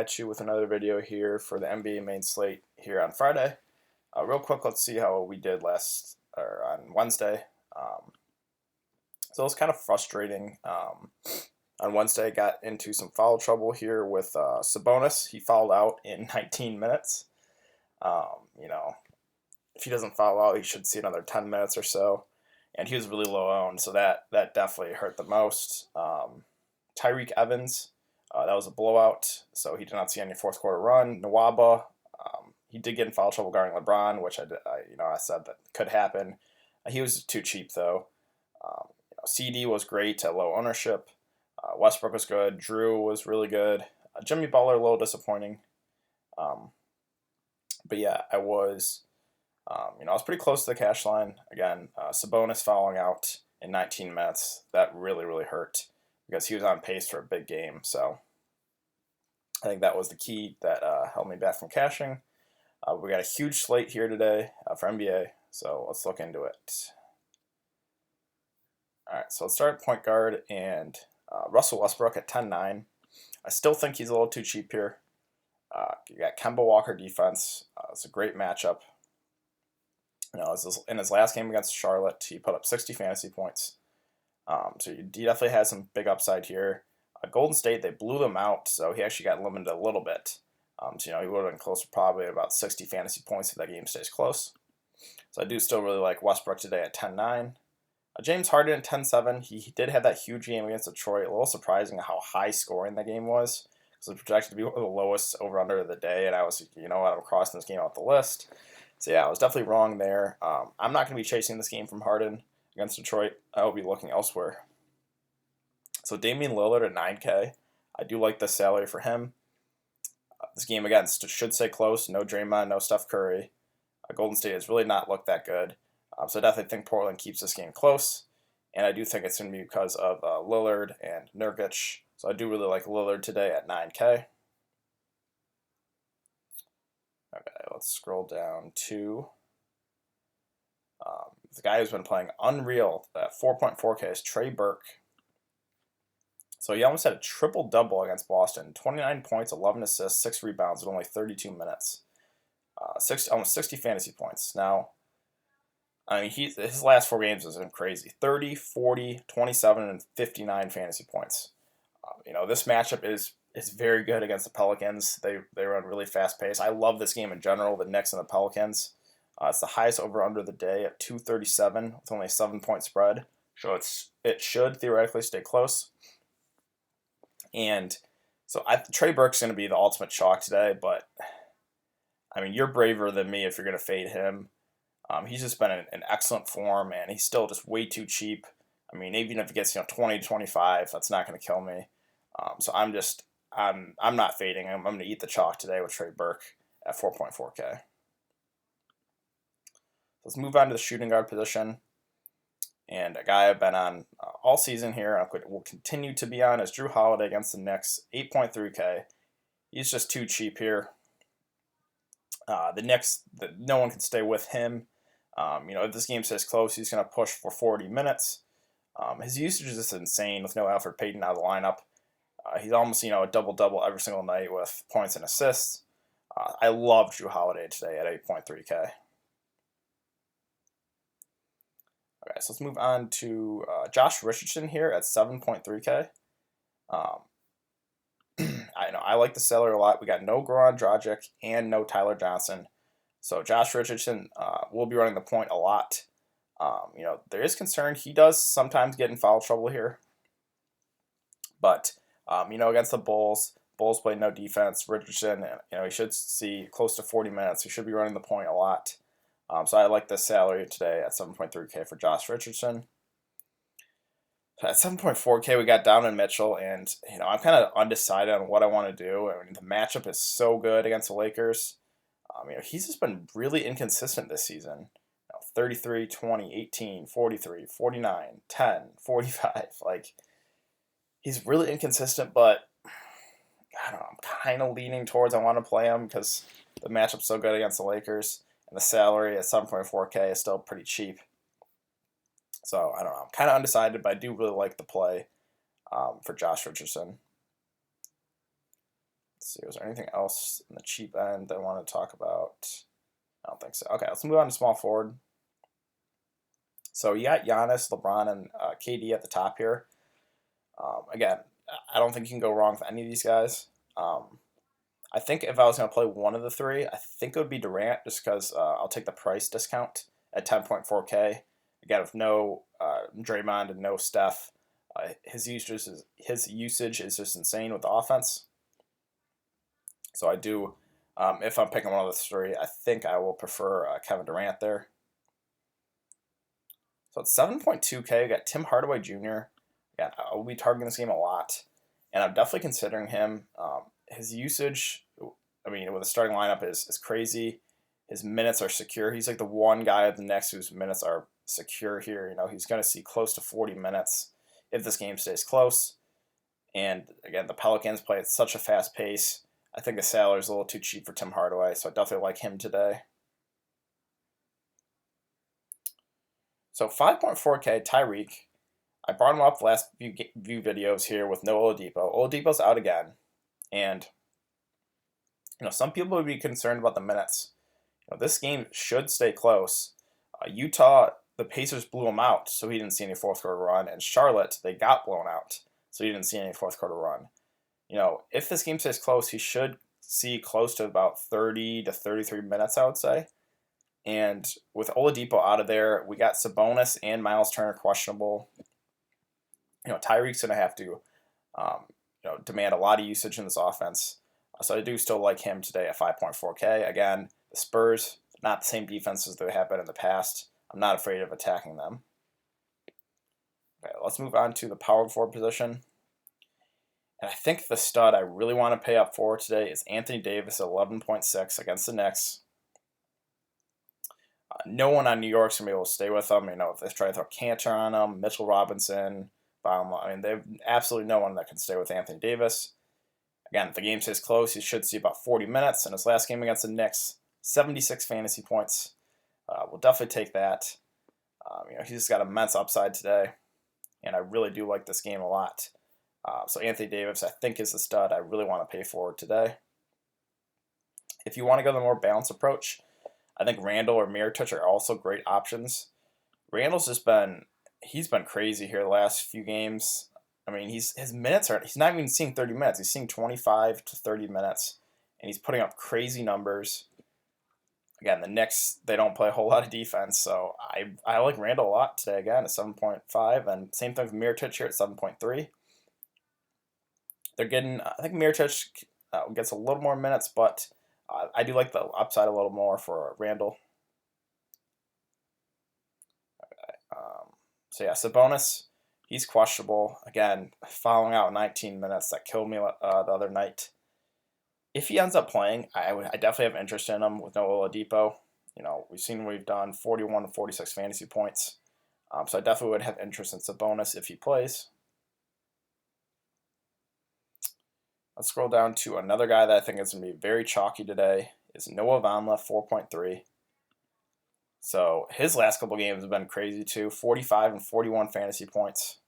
At you with another video here for the NBA main slate here on Friday. Real quick, let's see how we did on Wednesday. So it was kind of frustrating. On Wednesday, I got into some foul trouble here with Sabonis. He fouled out in 19 minutes. If he doesn't foul out, he should see another 10 minutes or so. And he was really low owned, so that definitely hurt the most. Tyreek Evans. That was a blowout, so he did not see any fourth quarter run. Nwaba, he did get in foul trouble guarding LeBron, which I said that could happen. He was too cheap though. CD was great at low ownership. Westbrook was good. Drew was really good. Jimmy Butler a little disappointing. But yeah, I was pretty close to the cash line. Again, Sabonis fouling out in 19 minutes. That really hurt because he was on pace for a big game. So I think that was the key that held me back from cashing. We got a huge slate here today for NBA, so let's look into it. All right, so let's start at point guard and Russell Westbrook at 10-9. I still think he's a little too cheap here. You got Kemba Walker defense. It's a great matchup. In his last game against Charlotte, he put up 60 fantasy points. So he definitely has some big upside here. Golden State, they blew them out, so he actually got limited a little bit. He would have been closer, probably about 60 fantasy points if that game stays close. So I do still really like Westbrook today at 10-9. James Harden at 10-7. He did have that huge game against Detroit. A little surprising how high scoring that game was. Because it was projected to be one of the lowest over-under of the day, and I was, I'm crossing this game off the list. So yeah, I was definitely wrong there. I'm not going to be chasing this game from Harden against Detroit. I will be looking elsewhere. So Damian Lillard at 9K. I do like the salary for him. This game, again, should stay close. No Draymond, no Steph Curry. Golden State has really not looked that good. So I definitely think Portland keeps this game close. And I do think it's going to be because of Lillard and Nurkic. So I do really like Lillard today at 9K. Okay, let's scroll down to the guy who's been playing unreal at 4.4K is Trey Burke. So he almost had a triple-double against Boston. 29 points, 11 assists, 6 rebounds in only 32 minutes. Almost 60 fantasy points. Now, his last 4 games has been crazy. 30, 40, 27, and 59 fantasy points. This matchup is very good against the Pelicans. They run really fast pace. I love this game in general, the Knicks and the Pelicans. It's the highest over-under of the day at 237 with only a 7-point spread. So it should theoretically stay close. And so Trey Burke's going to be the ultimate chalk today, but you're braver than me if you're going to fade him. He's just been in excellent form, and he's still just way too cheap. Even if he gets 20 to 25, that's not going to kill me. So I'm not fading him. I'm going to eat the chalk today with Trey Burke at 4.4K. Let's move on to the shooting guard position. And a guy I've been on all season here, and will continue to be on, is Drew Holiday against the Knicks, 8.3K. He's just too cheap here. The Knicks, no one can stay with him. If this game stays close, he's going to push for 40 minutes. His usage is just insane with no Alfred Payton out of the lineup. He's almost, a double-double every single night with points and assists. I love Drew Holiday today at 8.3K. Okay, so let's move on to Josh Richardson here at 7.3K. I like the salary a lot. We got no Goran Dragic and no Tyler Johnson. So Josh Richardson will be running the point a lot. There is concern. He does sometimes get in foul trouble here. But, against the Bulls play no defense. Richardson, he should see close to 40 minutes. He should be running the point a lot. So I like this salary today at 7.3K for Josh Richardson. At 7.4K, we got Donovan Mitchell, and I'm kind of undecided on what I want to do. The matchup is so good against the Lakers. He's just been really inconsistent this season. 33, 20, 18, 43, 49, 10, 45. He's really inconsistent, but I don't know. I'm kind of leaning towards I want to play him because the matchup's so good against the Lakers. And the salary at 7.4K is still pretty cheap. So, I don't know. I'm kind of undecided, but I do really like the play for Josh Richardson. Let's see, was there anything else in the cheap end that I want to talk about? I don't think so. Okay, let's move on to small forward. So you got Giannis, LeBron, and KD at the top here. Again, I don't think you can go wrong with any of these guys. I think if I was going to play one of the three, I think it would be Durant, just because I'll take the price discount at 10.4K. Again, with no Draymond and no Steph, his usage is just insane with the offense. So I do, if I'm picking one of the three, I think I will prefer Kevin Durant there. So it's 7.2K. We got Tim Hardaway Jr. Again, I'll be targeting this game a lot, and I'm definitely considering him. His usage, I mean, with the starting lineup is crazy. His minutes are secure. He's like the one guy of the Knicks whose minutes are secure here. You know, he's going to see close to 40 minutes if this game stays close. And again, the Pelicans play at such a fast pace. I think the salary is a little too cheap for Tim Hardaway, so I definitely like him today. So 5.4K, Tyreek. I brought him up last few videos here with no Oladipo. Oladipo's out again. And, you know, some people would be concerned about the minutes. You know, this game should stay close. Utah, the Pacers blew him out, so he didn't see any fourth quarter run. And Charlotte, they got blown out, so he didn't see any fourth quarter run. You know, if this game stays close, he should see close to about 30 to 33 minutes, I would say. And with Oladipo out of there, we got Sabonis and Miles Turner questionable. You know, Tyreek's going to have to, demand a lot of usage in this offense. So I do still like him today at 5.4K. Again, the Spurs, not the same defense as they have been in the past. I'm not afraid of attacking them. Okay, let's move on to the power forward position. And I think the stud I really want to pay up for today is Anthony Davis at 11.6 against the Knicks. No one on New York's going to be able to stay with them. You know, if they try to throw Cantor on them, Mitchell Robinson, they have absolutely no one that can stay with Anthony Davis. Again, if the game stays close, he should see about 40 minutes. In his last game against the Knicks, 76 fantasy points. We'll definitely take that. He's just got immense upside today, and I really do like this game a lot. So Anthony Davis, I think, is the stud I really want to pay for today. If you want to go the more balanced approach, I think Randall or Mirotic are also great options. Randall's he's been crazy here the last few games. I mean, he's not even seeing 30 minutes. He's seeing 25 to 30 minutes, and he's putting up crazy numbers. Again, the Knicks, they don't play a whole lot of defense, so I like Randall a lot today, again, at 7.5, and same thing with Mirotic here at 7.3. They're getting, I think Mirotic gets a little more minutes, but I do like the upside a little more for Randall. So yeah, Sabonis, he's questionable. Again, following out 19 minutes, that killed me the other night. If he ends up playing, I definitely have interest in him with no Oladipo. You know, we've seen we've done 41 to 46 fantasy points. So I definitely would have interest in Sabonis if he plays. Let's scroll down to another guy that I think is going to be very chalky today. Is Noah Vonleh, 4.3. So his last couple games have been crazy too. 45 and 41 fantasy points.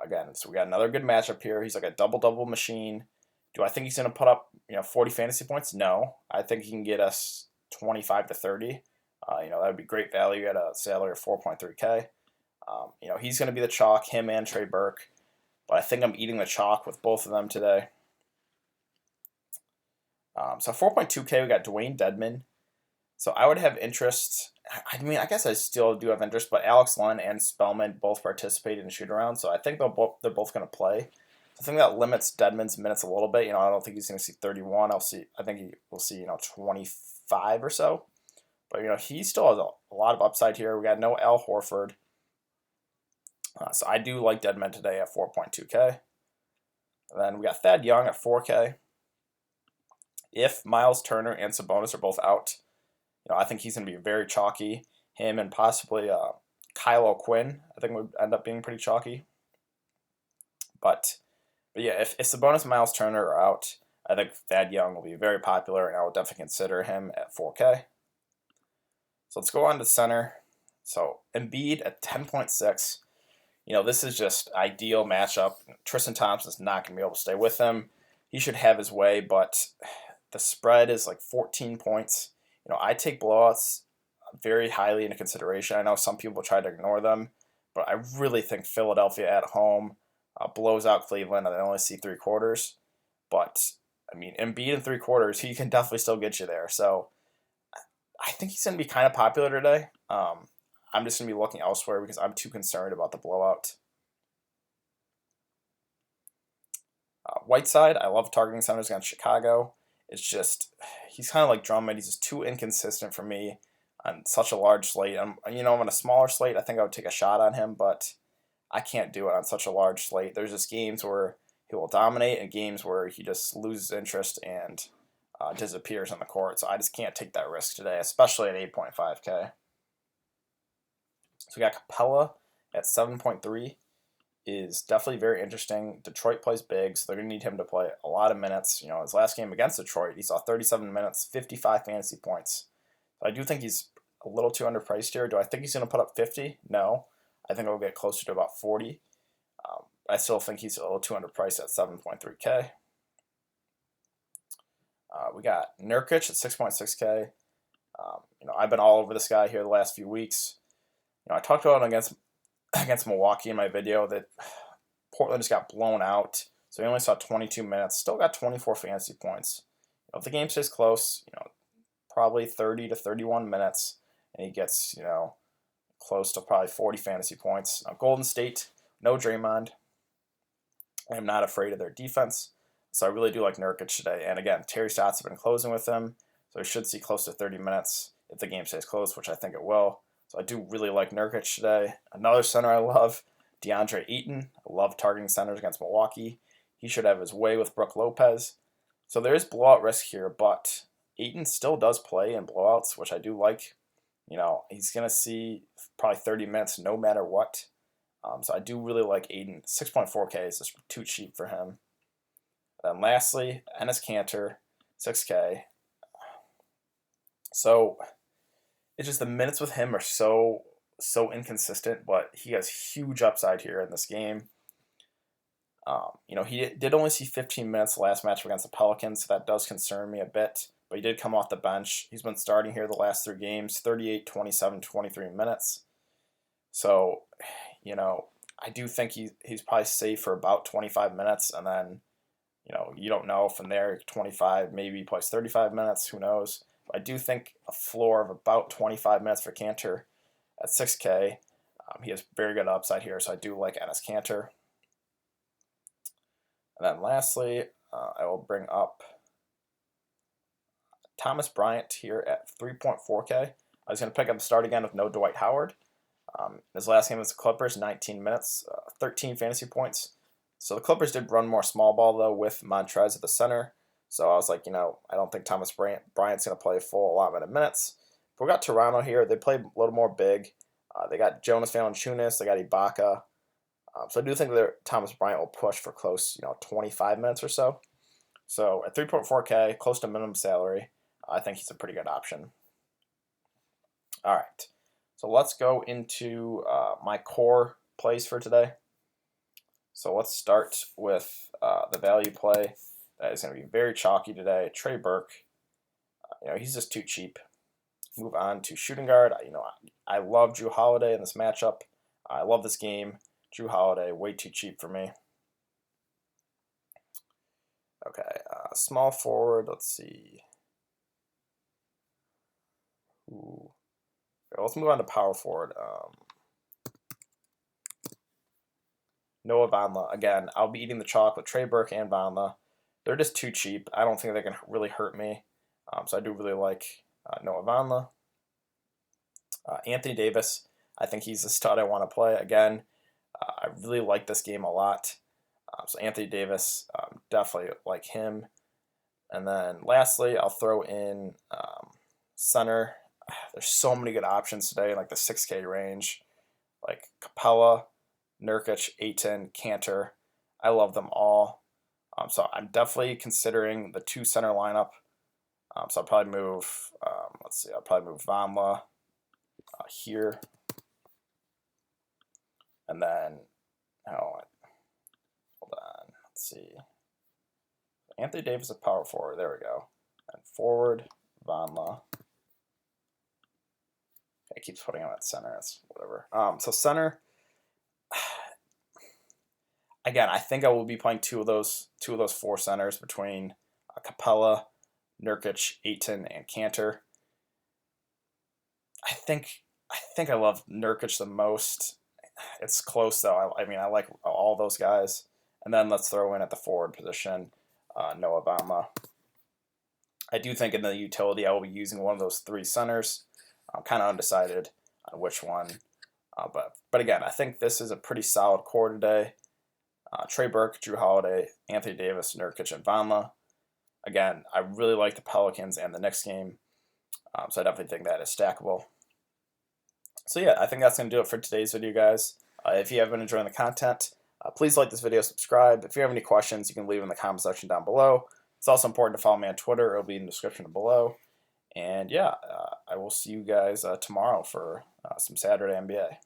Again, so we got another good matchup here. He's like a double-double machine. Do I think he's going to put up 40 fantasy points? No. I think he can get us 25 to 30. That would be great value at a salary of 4.3K. He's going to be the chalk, him and Trey Burke. But I think I'm eating the chalk with both of them today. So 4.2K, we got Dwayne Dedmon. So I would have interest. I mean, I guess I still do have interest, but Alex Len and Spellman both participated in shoot-around, so I think they're both going to play. I think that limits Dedmon's minutes a little bit. I don't think he's going to see 31. I think he will see 25 or so. But he still has a lot of upside here. We got no Al Horford, so I do like Dedmon today at 4.2K. And then we got Thad Young at 4K. If Miles Turner and Sabonis are both out, I think he's going to be very chalky. Him and possibly Kyle O'Quinn, I think, would end up being pretty chalky. But yeah, if Sabonis and Miles Turner are out, I think Thad Young will be very popular, and I will definitely consider him at 4K. So let's go on to center. So Embiid at 10.6. This is just ideal matchup. Tristan Thompson's not going to be able to stay with him. he should have his way, but the spread is like 14 points. I take blowouts very highly into consideration. I know some people try to ignore them, but I really think Philadelphia at home blows out Cleveland, and I only see 3/4. But I mean, Embiid in 3/4, he can definitely still get you there. So I think he's going to be kind of popular today. I'm just going to be looking elsewhere because I'm too concerned about the blowout. Whiteside, I love targeting centers against Chicago. It's just, he's kind of like Drummond. He's just too inconsistent for me on such a large slate. I'm on a smaller slate, I think I would take a shot on him, but I can't do it on such a large slate. There's just games where he will dominate and games where he just loses interest and disappears on the court. So I just can't take that risk today, especially at 8.5K. So we got Capella at 7.3. Is definitely very interesting. Detroit plays big, so they're going to need him to play a lot of minutes. His last game against Detroit, he saw 37 minutes, 55 fantasy points. So I do think he's a little too underpriced here. Do I think he's going to put up 50? No. I think it'll get closer to about 40. I still think he's a little too underpriced at 7.3K. We got Nurkic at 6.6K. I've been all over this guy here the last few weeks. I talked about him against Milwaukee in my video that Portland just got blown out. So he only saw 22 minutes, still got 24 fantasy points. If the game stays close, probably 30 to 31 minutes, and he gets, close to probably 40 fantasy points. Now, Golden State, no Draymond. I am not afraid of their defense, so I really do like Nurkic today. And again, Terry Stotts have been closing with him, so he should see close to 30 minutes if the game stays close, which I think it will. So I do really like Nurkic today. Another center I love, DeAndre Ayton. I love targeting centers against Milwaukee. He should have his way with Brook Lopez. So there is blowout risk here, but Ayton still does play in blowouts, which I do like. He's going to see probably 30 minutes no matter what. So I do really like Ayton. 6.4K is just too cheap for him. Then lastly, Enes Kanter, 6K. So it's just the minutes with him are so inconsistent, but he has huge upside here in this game. He did only see 15 minutes last match against the Pelicans, so that does concern me a bit. But he did come off the bench. He's been starting here the last 3 games, 38, 27, 23 minutes. So, I do think he's probably safe for about 25 minutes, and then, you don't know from there, 25, maybe he plays 35 minutes, who knows. I do think a floor of about 25 minutes for Kanter at 6K. He has very good upside here, so I do like Enes Kanter. And then lastly, I will bring up Thomas Bryant here at 3.4K. I was going to pick up the start again with no Dwight Howard. His last game was the Clippers, 19 minutes, 13 fantasy points. So the Clippers did run more small ball, though, with Montrez at the center. So I was like, I don't think Thomas Bryant's going to play a full allotment of minutes. But we got Toronto here. They played a little more big. They got Jonas Valanciunas. They got Ibaka. So I do think that Thomas Bryant will push for close, 25 minutes or so. So at 3.4K, close to minimum salary, I think he's a pretty good option. All right. So let's go into my core plays for today. So let's start with the value play. That is going to be very chalky today. Trey Burke, he's just too cheap. Move on to shooting guard. I love Drew Holiday in this matchup. I love this game. Drew Holiday, way too cheap for me. Okay, small forward. Let's see. Ooh. Okay, let's move on to power forward. Noah Vonleh. Again, I'll be eating the chalk with Trey Burke and Vonleh. They're just too cheap. I don't think they can really hurt me. So I do really like Noah Vonleh. Anthony Davis, I think he's the stud I want to play. Again, I really like this game a lot. So Anthony Davis, definitely like him. And then lastly, I'll throw in center. There's so many good options today, like the 6K range, like Capella, Nurkic, Ayton, Kanter. I love them all. So I'm definitely considering the 2 center lineup. So I'll probably move, I'll probably move Vonleh here. And then, hold on, let's see. Anthony Davis is power forward. There we go. And forward, Vanla. It keeps putting him at center. It's whatever. So center. Again, I think I will be playing two of those 4 centers between Capella, Nurkic, Ayton, and Cantor. I think I love Nurkic the most. It's close though. I mean, I like all those guys. And then let's throw in at the forward position, Noah Bama. I do think in the utility I will be using one of those 3 centers. I'm kind of undecided on which one. But again, I think this is a pretty solid core today. Trey Burke, Drew Holiday, Anthony Davis, Nurkic, and Vanla. Again, I really like the Pelicans and the Knicks game, so I definitely think that is stackable. So yeah, I think that's going to do it for today's video, guys. If you have been enjoying the content, please like this video, subscribe. If you have any questions, you can leave them in the comment section down below. It's also important to follow me on Twitter. It'll be in the description below. And yeah, I will see you guys tomorrow for some Saturday NBA.